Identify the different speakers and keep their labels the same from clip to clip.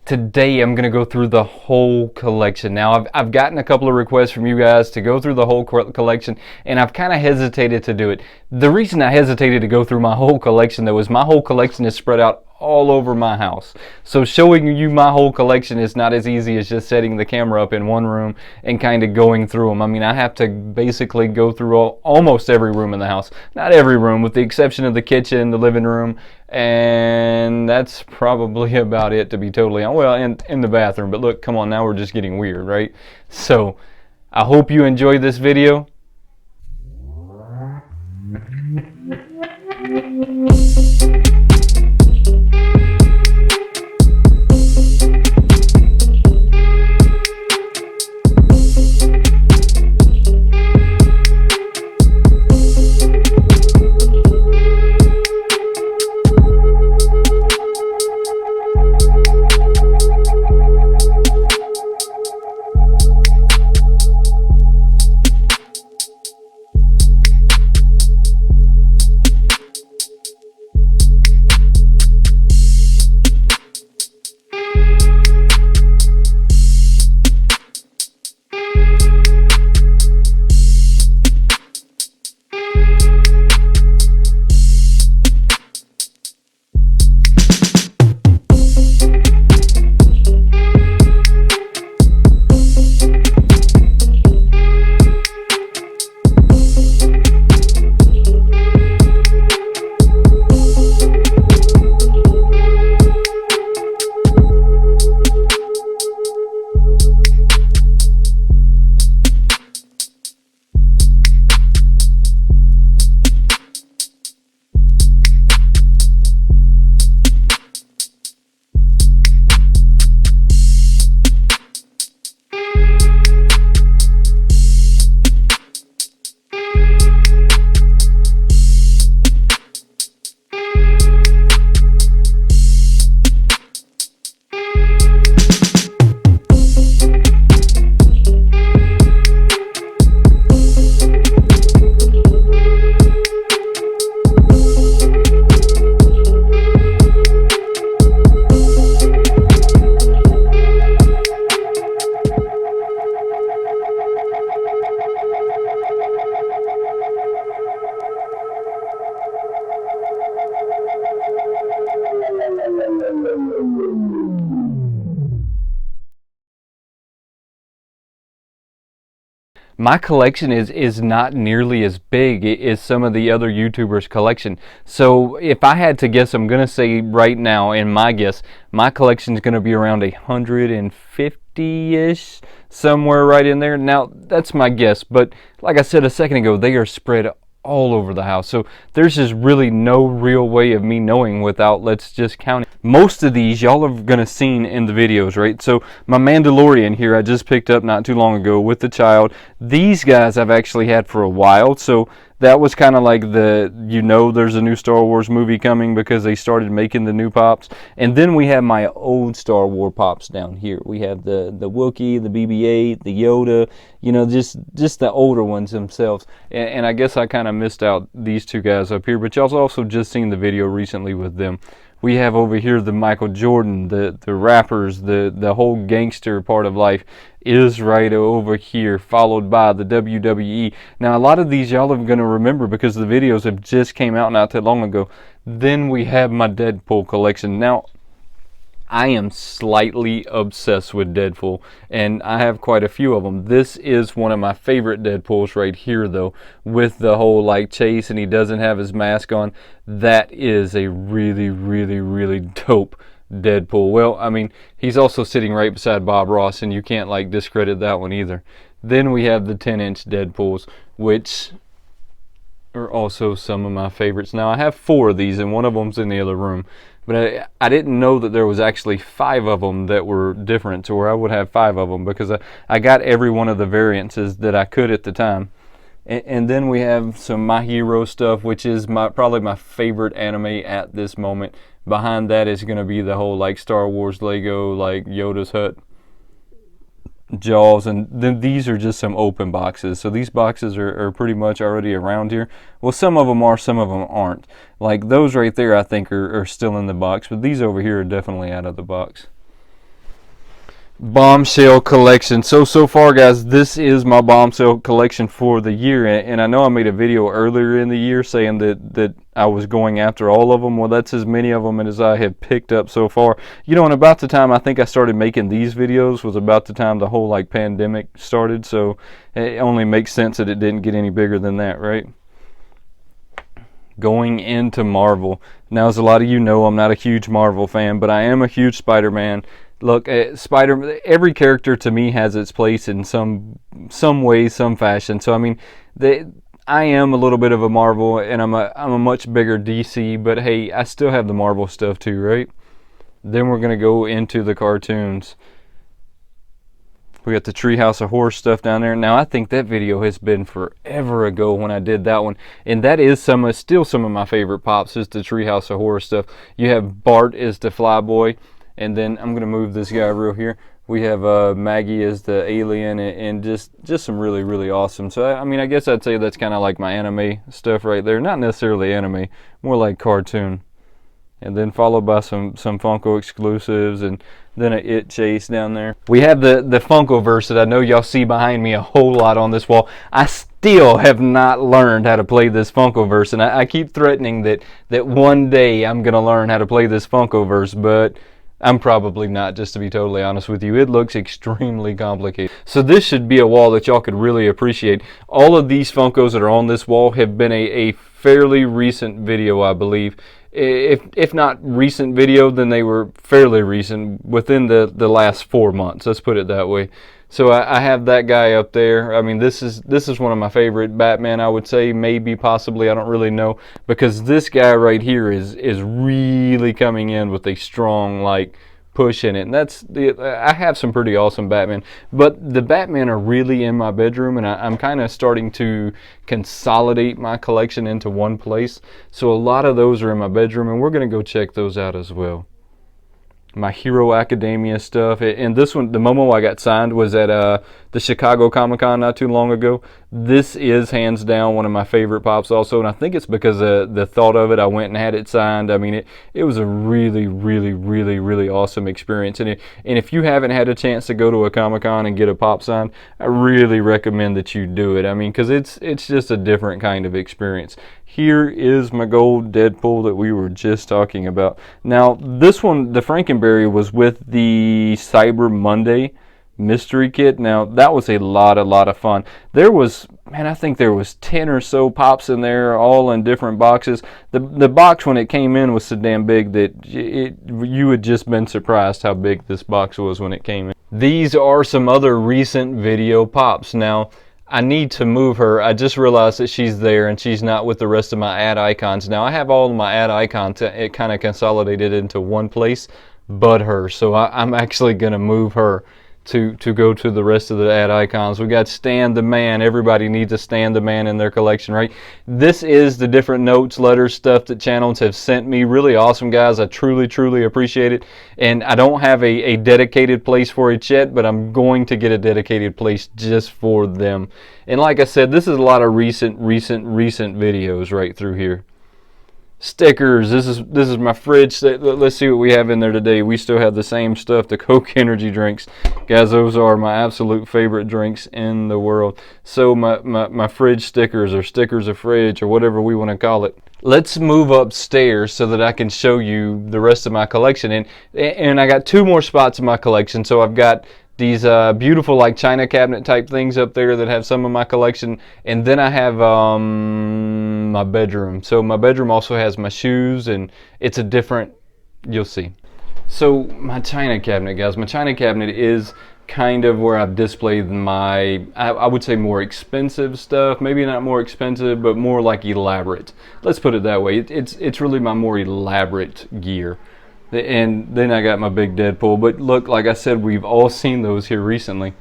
Speaker 1: Today I'm going to go through the whole collection. Now I've gotten a couple of requests from you guys to go through the whole collection, and I've kind of hesitated to do it. The reason I hesitated to go through my whole collection though is my whole collection is spread out all over my house. So showing you my whole collection is not as easy as just setting the camera up in one room and kind of going through them. I mean, I have to basically go through almost every room in the house. Not every room, with the exception of the kitchen, the living room, and that's probably about it, to be totally honest. Well, in the bathroom, but look, come on, now we're just getting weird, right? So I hope you enjoyed this video. My collection is not nearly as big as some of the other YouTubers' collection. So if I had to guess, I'm going to say right now, in my guess, my collection is going to be around 150-ish, somewhere right in there. Now, that's my guess, but like I said a second ago, they are spread all over the house. So there's just really no real way of me knowing without, let's just count it. Most of these y'all are gonna seen in the videos, right? So my Mandalorian here I just picked up not too long ago with the child. These guys I've actually had for a while, so that was kind of like there's a new Star Wars movie coming because they started making the new pops. And then we have my old Star Wars pops down here. We have the Wookiee, the BB-8, the Yoda, just the older ones themselves. And I guess I kind of missed out these two guys up here, but y'all also just seen the video recently with them. We have over here the Michael Jordan, the rappers, the whole gangster part of life is right over here, followed by the WWE. Now, a lot of these y'all are going to remember because the videos have just came out not that long ago. Then we have my Deadpool collection. Now, I am slightly obsessed with Deadpool, and I have quite a few of them. This is one of my favorite Deadpools right here, though, with the whole like chase, and he doesn't have his mask on. That is a really, really, really dope Deadpool. Well, I mean, he's also sitting right beside Bob Ross, and you can't like discredit that one either. Then we have the 10-inch Deadpools, which are also some of my favorites. Now, I have 4 of these, and one of them's in the other room. But I didn't know that there was actually 5 of them that were different, or I would have 5 of them, because I got every one of the variances that I could at the time. And then we have some My Hero stuff, which is probably my favorite anime at this moment. Behind that is going to be the whole like Star Wars Lego, like Yoda's hut, Jaws, and then these are just some open boxes. So these boxes are pretty much already around here. Well, some of them are, some of them aren't. Like those right there I think are still in the box, but these over here are definitely out of the box. Bombshell collection. So far, guys, this is my bombshell collection for the year. And I know I made a video earlier in the year saying that I was going after all of them. Well, that's as many of them as I have picked up so far. You know, and about the time I think I started making these videos was about the time the whole like pandemic started. So it only makes sense that it didn't get any bigger than that, right? Going into Marvel. Now, as a lot of you know, I'm not a huge Marvel fan, but I am a huge Spider-Man. Look, every character to me has its place in some way, some fashion. So I mean, I am a little bit of a Marvel, and I'm a much bigger DC. But hey, I still have the Marvel stuff too, right? Then we're gonna go into the cartoons. We got the Treehouse of Horror stuff down there. Now, I think that video has been forever ago when I did that one. And that is still some of my favorite pops is the Treehouse of Horror stuff. You have Bart as the Flyboy. And then I'm going to move this guy real here. We have Maggie as the alien and just some really, really awesome. So, I mean, I guess I'd say that's kind of like my anime stuff right there. Not necessarily anime, more like cartoon. And then followed by some Funko exclusives and then a It Chase down there. We have the Funkoverse that I know y'all see behind me a whole lot on this wall. I still have not learned how to play this Funkoverse, and I keep threatening that one day I'm going to learn how to play this Funkoverse, but I'm probably not, just to be totally honest with you. It looks extremely complicated. So this should be a wall that y'all could really appreciate. All of these Funkos that are on this wall have been a fairly recent video, I believe. If not recent video, then they were fairly recent, within the last 4 months. Let's put it that way. So I have that guy up there. I mean, this is one of my favorite Batman, I would say, maybe, possibly, I don't really know, because this guy right here is really coming in with a strong, like, push in it. And I have some pretty awesome Batman, but the Batman are really in my bedroom, and I'm kind of starting to consolidate my collection into one place. So a lot of those are in my bedroom, and we're going to go check those out as well. My Hero Academia stuff, and this one, the Momo I got signed was at the Chicago Comic-Con not too long ago. This is hands down one of my favorite pops also, and I think it's because of the thought of it. I went and had it signed. I mean, it was a really, really, really, really awesome experience. And if you haven't had a chance to go to a Comic-Con and get a pop signed, I really recommend that you do it. I mean, because it's just a different kind of experience. Here is my gold Deadpool that we were just talking about. Now, this one, the Frankenberry, was with the Cyber Monday mystery kit. Now, that was a lot of fun. There was, man, I think there was 10 or so pops in there, all in different boxes. The box, when it came in, was so damn big that you had just been surprised how big this box was when it came in. These are some other recent video pops. Now, I need to move her. I just realized that she's there and she's not with the rest of my add icons. Now I have all of my add icons, it kind of consolidated into one place, but her. So I'm actually going to move her to go to the rest of the add icons. We got Stan the Man. Everybody needs a Stan the Man in their collection, right? This is the different notes, letters, stuff that channels have sent me. Really awesome, guys. I truly appreciate it. And I don't have a dedicated place for it yet, but I'm going to get a dedicated place just for them. And like I said, this is a lot of recent videos right through here. Stickers. This is my fridge. Let's see what we have in there today. We still have the same stuff, the Coke energy drinks. Guys, those are my absolute favorite drinks in the world. So my fridge stickers, or stickers of fridge, or whatever we want to call it. Let's move upstairs so that I can show you the rest of my collection. And I got 2 more spots in my collection. So I've got these beautiful like china cabinet type things up there that have some of my collection, and then I have my bedroom. So my bedroom also has my shoes, and it's a different, you'll see. So my china cabinet, guys, my china cabinet is kind of where I've displayed my, I would say, more expensive stuff. Maybe not more expensive, but more like elaborate. Let's put it that way. It's really my more elaborate gear. And then I got my big Deadpool. But look, like I said, we've all seen those here recently.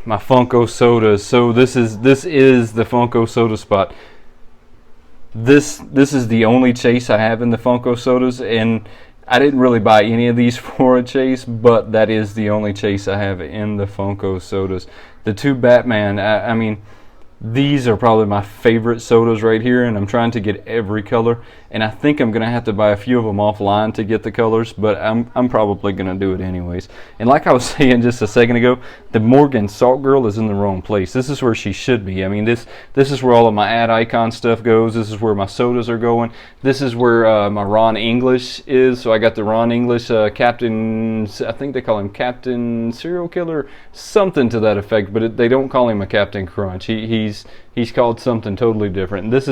Speaker 1: My Funko sodas. So this is the Funko soda spot. This is the only chase I have in the Funko sodas, and I didn't really buy any of these for a chase, but that is the only chase I have in the Funko sodas. The 2 Batman, I mean, These are probably my favorite sodas right here, and I'm trying to get every color, and I think I'm gonna have to buy a few of them offline to get the colors, but I'm probably gonna do it anyways. And like I was saying just a second ago, the Morgan Salt Girl is in the wrong place. This is where she should be. I mean, this is where all of my ad icon stuff goes. This is where my sodas are going. This is where my Ron English is. So I got the Ron English Captain, I think they call him Captain Serial Killer, something to that effect, but they don't call him a Captain Crunch. He's called something totally different. And this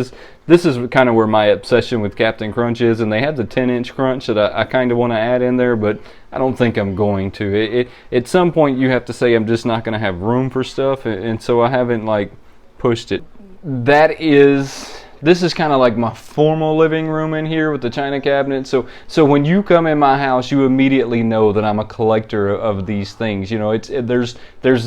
Speaker 1: is kind of where my obsession with Captain Crunch is, and they have the 10-inch crunch that I kind of want to add in there, but I don't think I'm going to. At some point you have to say I'm just not going to have room for stuff, and so I haven't like pushed it. This is kind of like my formal living room in here with the china cabinet. So when you come in my house, you immediately know that I'm a collector of these things. You know, there's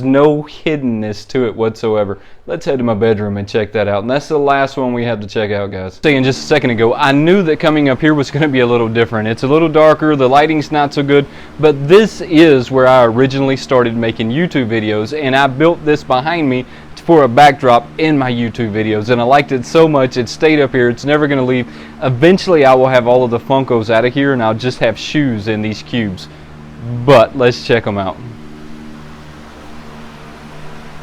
Speaker 1: no hiddenness to it whatsoever. Let's head to my bedroom and check that out. And that's the last one we have to check out, guys. Saying just a second ago, I knew that coming up here was going to be a little different. It's a little darker, the lighting's not so good, but this is where I originally started making YouTube videos, and I built this behind me for a backdrop in my YouTube videos, and I liked it so much it stayed up here. It's never going to leave. Eventually I will have all of the Funkos out of here, and I'll just have shoes in these cubes. But let's check them out.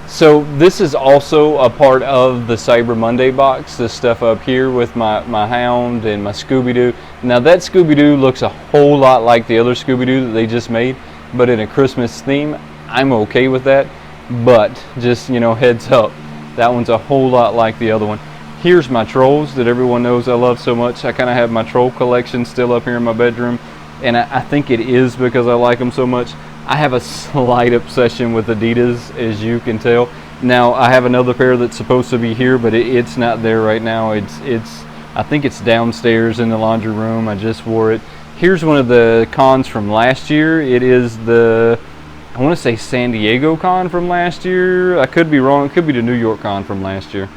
Speaker 1: So this is also a part of the Cyber Monday box, this stuff up here with my Hound and my Scooby-Doo. Now that Scooby-Doo looks a whole lot like the other Scooby-Doo that they just made, but in a Christmas theme. I'm okay with that. But just, you know, heads up, that one's a whole lot like the other one. Here's my trolls that everyone knows I love so much. I kind of have my troll collection still up here in my bedroom, and I think it is because I like them so much. I have a slight obsession with Adidas, as you can tell. Now I have another pair that's supposed to be here, but it's not there right now. I think it's downstairs in the laundry room. I just wore it. Here's one of the cons from last year. It is the, I want to say San Diego con from last year. I could be wrong. It could be the New York con from last year.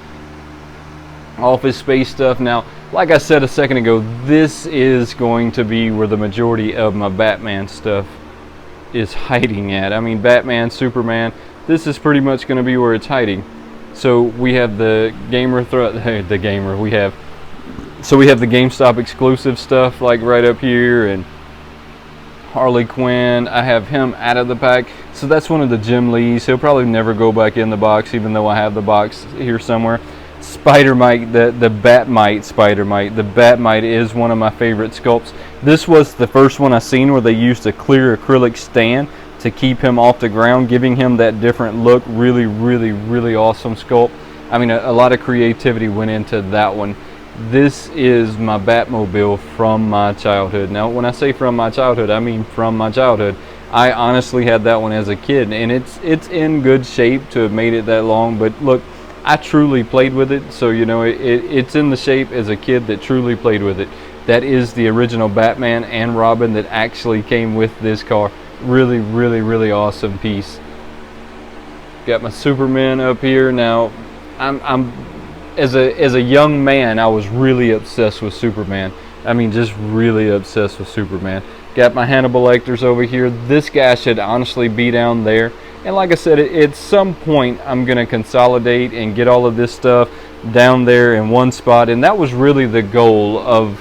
Speaker 1: Office Space stuff. Now, like I said a second ago, this is going to be where the majority of my Batman stuff is hiding at. I mean, Batman, Superman, this is pretty much going to be where it's hiding. So we have the gamer we have the GameStop exclusive stuff like right up here, and Harley Quinn. I have him out of the pack, so that's one of the Jim Lees. He'll probably never go back in the box, even though I have the box here somewhere. Spider-Mite, the Batmite Spider-Mite. The Batmite is one of my favorite sculpts. This was the first one I seen where they used a clear acrylic stand to keep him off the ground, giving him that different look. Really, really, really awesome sculpt. I mean, a lot of creativity went into that one. This is my Batmobile from my childhood. Now, when I say from my childhood, I mean from my childhood. I honestly had that one as a kid, and it's in good shape to have made it that long. But look, I truly played with it, so you know it's in the shape as a kid that truly played with it. That is the original Batman and Robin that actually came with this car. Really, really, really awesome piece. Got my Superman up here. Now, as a young man, I was really obsessed with Superman. I mean, just really obsessed with Superman. Got my Hannibal Lecters over here. This guy should honestly be down there. And like I said, at some point, I'm going to consolidate and get all of this stuff down there in one spot. And that was really the goal of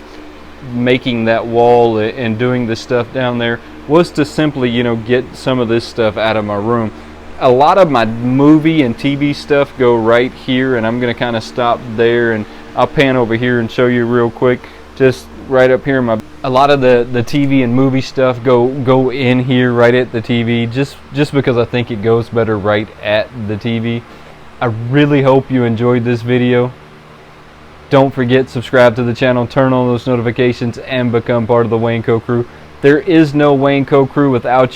Speaker 1: making that wall and doing this stuff down there, was to simply, you know, get some of this stuff out of my room. A lot of my movie and TV stuff go right here, and I'm going to kind of stop there, and I'll pan over here and show you real quick. Just right up here, a lot of the TV and movie stuff go in here right at the TV, just because I think it goes better right at the TV. I really hope you enjoyed this video. Don't forget, subscribe to the channel, turn on those notifications, and become part of the Wayneko crew. There is no Wayneko crew without you.